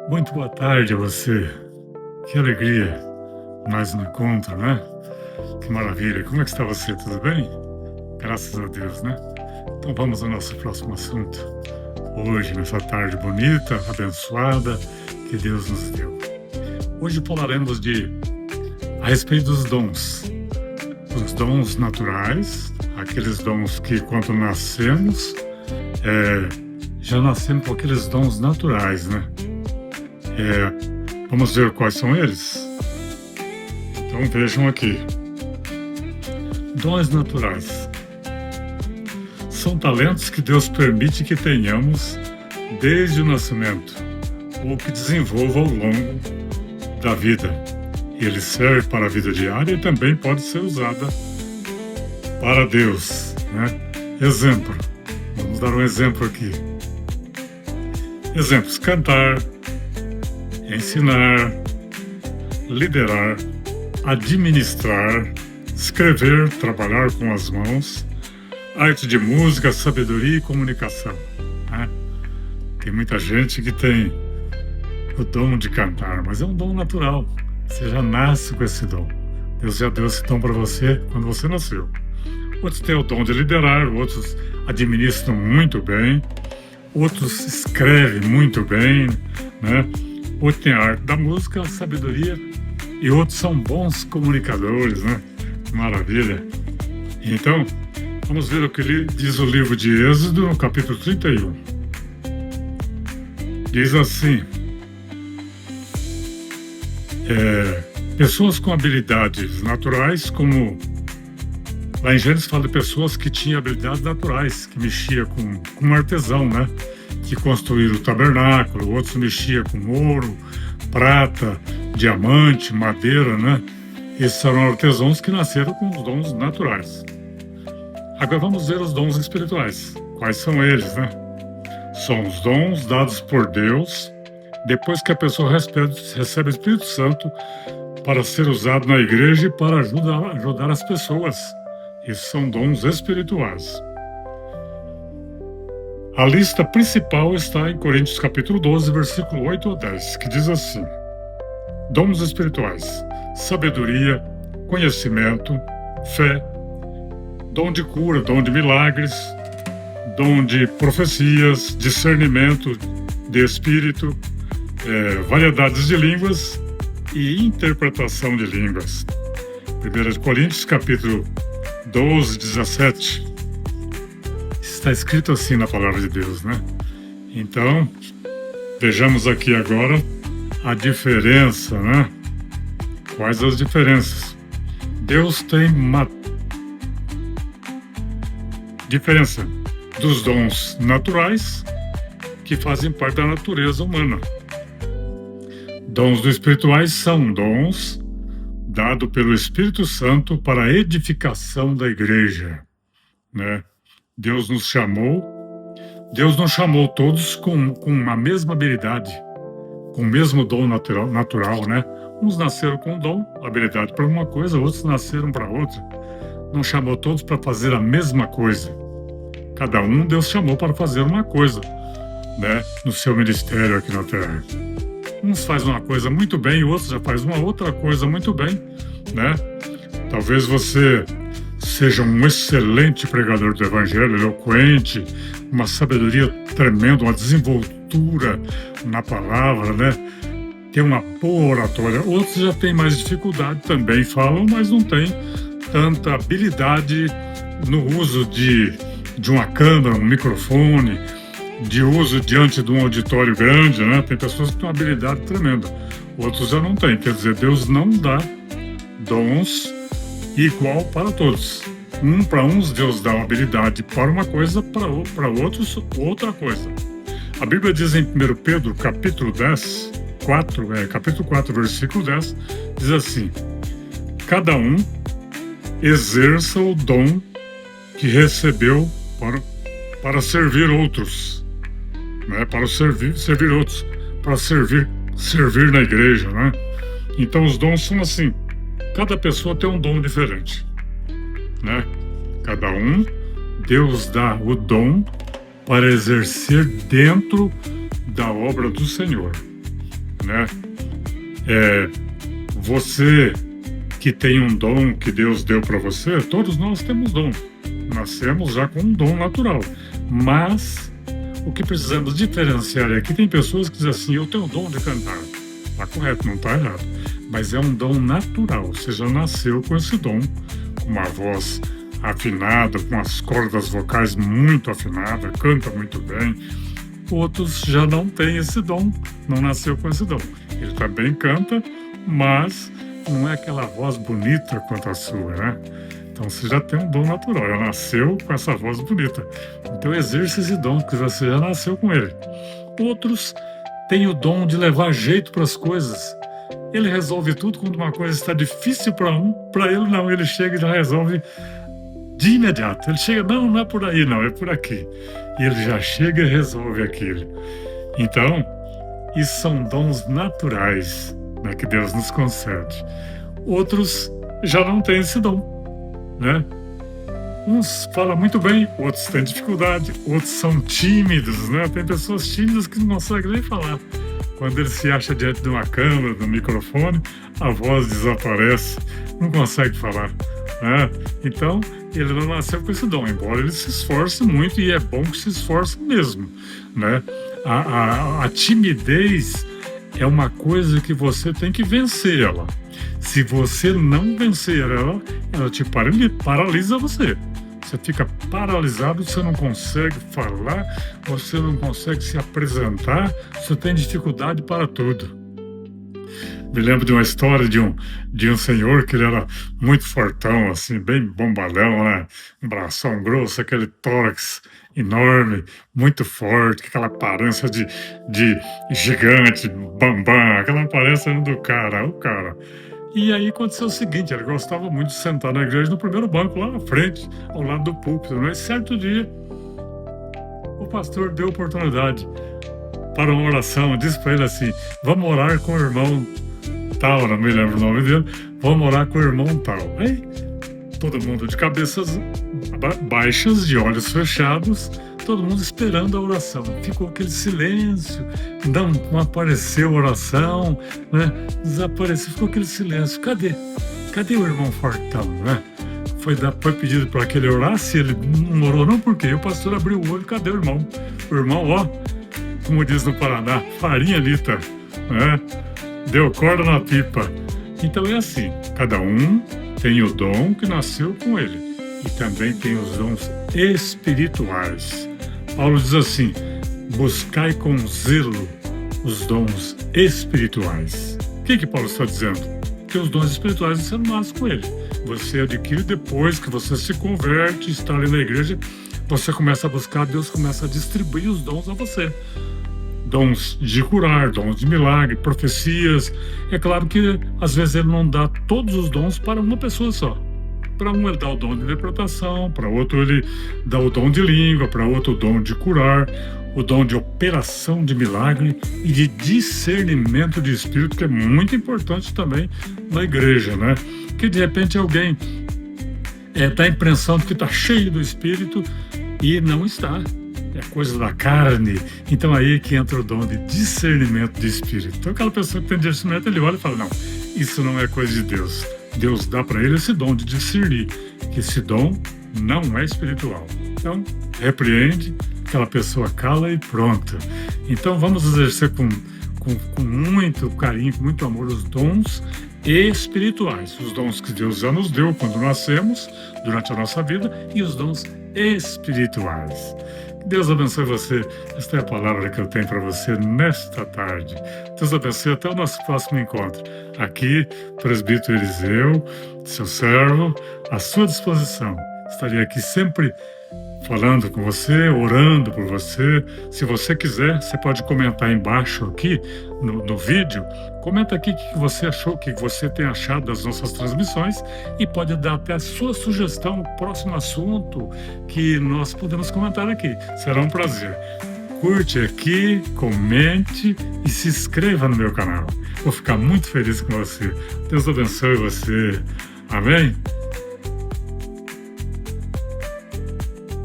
Muito boa tarde a você. Que alegria mais um encontro, né? Que maravilha. Como é que está você? Tudo bem? Graças a Deus, né? Então vamos ao nosso próximo assunto. Hoje, nessa tarde bonita, abençoada, que Deus nos deu. Hoje falaremos a respeito dos dons. Os dons naturais, aqueles dons que quando nascemos, já nascemos com aqueles dons naturais, né? Vamos ver quais são eles? Então vejam aqui. Dons naturais são talentos que Deus permite que tenhamos desde o nascimento ou que desenvolva ao longo da vida. Ele serve para a vida diária e também pode ser usada para Deus, né? Exemplo. Vamos dar um exemplo aqui. Exemplos: cantar, ensinar, liderar, administrar, escrever, trabalhar com as mãos, arte de música, sabedoria e comunicação, né? Tem muita gente que tem o dom de cantar, mas é um dom natural. Você já nasce com esse dom. Deus já deu esse dom para você quando você nasceu. Outros têm o dom de liderar, outros administram muito bem, outros escrevem muito bem, né? Outros têm a arte da música, a sabedoria, e outros são bons comunicadores, né? Maravilha! Então, vamos ver o que diz o livro de Êxodo, no capítulo 31. Diz assim: pessoas com habilidades naturais, como lá em Gênesis fala de pessoas que tinham habilidades naturais, que mexia com um artesão, né? Que construíram o tabernáculo, outros mexiam com ouro, prata, diamante, madeira, né? Esses eram artesãos que nasceram com os dons naturais. Agora vamos ver os dons espirituais. Quais são eles, né? São os dons dados por Deus depois que a pessoa recebe o Espírito Santo para ser usado na igreja e para ajudar as pessoas. Esses são dons espirituais. A lista principal está em Coríntios capítulo 12, versículo 8 a 10, que diz assim: dons espirituais, sabedoria, conhecimento, fé, dom de cura, dom de milagres, dom de profecias, discernimento de espírito, variedades de línguas e interpretação de línguas. 1 Coríntios capítulo 12, 17. Está escrito assim na palavra de Deus, né? Então, vejamos aqui agora a diferença, né? Quais as diferenças? Deus tem uma diferença dos dons naturais que fazem parte da natureza humana. Dons espirituais são dons dados pelo Espírito Santo para a edificação da igreja, né? Deus não chamou todos com a mesma habilidade, com o mesmo dom natural, né? Uns nasceram com dom, habilidade para uma coisa, outros nasceram para outra. Não chamou todos para fazer a mesma coisa. Cada um Deus chamou para fazer uma coisa, né? No seu ministério aqui na Terra. Uns fazem uma coisa muito bem, outros já fazem uma outra coisa muito bem, né? Talvez você seja um excelente pregador do Evangelho, eloquente, uma sabedoria tremenda, uma desenvoltura na palavra, né? Tem uma boa oratória. Outros já têm mais dificuldade, também falam, mas não têm tanta habilidade no uso de uma câmera, um microfone, de uso diante de um auditório grande, né? Tem pessoas que têm uma habilidade tremenda. Outros já não têm. Quer dizer, Deus não dá dons igual para todos. Para uns Deus dá uma habilidade para uma coisa, para outros outra coisa. A Bíblia diz em 1 Pedro, capítulo 4, versículo 10, diz assim: cada um exerça o dom que recebeu para servir outros, né? Para servir outros, para servir na igreja, né? Então os dons são assim. Cada pessoa tem um dom diferente, né? Cada um, Deus dá o dom para exercer dentro da obra do Senhor. né? É, você que tem um dom que Deus deu para você, todos nós temos dom. Nascemos já com um dom natural. Mas o que precisamos diferenciar é que tem pessoas que dizem assim: eu tenho o dom de cantar. Está correto, não está errado. Mas é um dom natural. Você já nasceu com esse dom, com uma voz afinada, com as cordas vocais muito afinadas, canta muito bem. Outros já não têm esse dom, não nasceu com esse dom. Ele também canta, mas não é aquela voz bonita quanto a sua, né? Então você já tem um dom natural, já nasceu com essa voz bonita. Então exerça esse dom, porque você já nasceu com ele. Outros têm o dom de levar jeito para as coisas. Ele resolve tudo quando uma coisa está difícil para um, para ele não, ele chega e já resolve de imediato. Ele chega, não é por aí não, é por aqui. E ele já chega e resolve aquilo. Então, isso são dons naturais, né, que Deus nos concede. Outros já não têm esse dom, né? Uns falam muito bem, outros têm dificuldade, outros são tímidos, né? Tem pessoas tímidas que não conseguem nem falar. Quando ele se acha diante de uma câmera, de um microfone, a voz desaparece, não consegue falar, né? Então, ele não nasceu com esse dom, embora ele se esforce muito, e é bom que se esforce mesmo, né? A timidez é uma coisa que você tem que vencer ela. Se você não vencer ela, ela te paralisa você. Você fica paralisado, você não consegue falar, você não consegue se apresentar, você tem dificuldade para tudo. Me lembro de uma história de um senhor que ele era muito fortão, assim, bem bombalhão, né? Um bração grosso, aquele tórax enorme, muito forte, aquela aparência de gigante, bambam, aquela aparência do cara, o cara. E aí aconteceu o seguinte: ele gostava muito de sentar na igreja no primeiro banco, lá na frente, ao lado do púlpito, né? E certo dia, o pastor deu oportunidade para uma oração, disse para ele assim: vamos orar com o irmão tal, não me lembro o nome dele, vamos orar com o irmão tal. Aí, todo mundo de cabeças baixas, de olhos fechados, todo mundo esperando a oração. Ficou aquele silêncio, não apareceu a oração, né? Desapareceu, ficou aquele silêncio. Cadê o irmão fortão, né? Foi pedido para que ele orasse, ele não orou não, porque o pastor abriu o olho, cadê o irmão? O irmão, ó, como diz no Paraná, farinha lita, né? Deu corda na pipa. Então é assim, cada um tem o dom que nasceu com ele, e também tem os dons espirituais. Paulo diz assim: buscai com zelo os dons espirituais. O que Paulo está dizendo? Que os dons espirituais você não nasce com ele. Você adquire depois que você se converte, está ali na igreja, você começa a buscar, Deus começa a distribuir os dons a você. Dons de curar, dons de milagre, profecias. É claro que às vezes ele não dá todos os dons para uma pessoa só. Para um ele dá o dom de interpretação, para outro ele dá o dom de língua, para outro o dom de curar, o dom de operação de milagre e de discernimento de espírito, que é muito importante também na igreja, né? Que de repente alguém dá a impressão de que está cheio do espírito e não está. É coisa da carne. Então aí que entra o dom de discernimento de espírito. Então aquela pessoa que tem discernimento, ele olha e fala: não, isso não é coisa de Deus. Deus dá para ele esse dom de discernir, que esse dom não é espiritual. Então, repreende, aquela pessoa cala e pronto. Então vamos exercer com muito carinho, com muito amor, os dons espirituais. Os dons que Deus já nos deu quando nascemos, durante a nossa vida, e os dons espirituais. Deus abençoe você. Esta é a palavra que eu tenho para você nesta tarde. Deus abençoe, até o nosso próximo encontro. Aqui, presbítero Eliseu, seu servo, à sua disposição. Estarei aqui sempre falando com você, orando por você. Se você quiser, você pode comentar embaixo aqui no vídeo. Comenta aqui o que você achou, o que você tem achado das nossas transmissões, e pode dar até a sua sugestão, o próximo assunto que nós podemos comentar aqui. Será um prazer. Curte aqui, comente e se inscreva no meu canal. Vou ficar muito feliz com você. Deus abençoe você. Amém?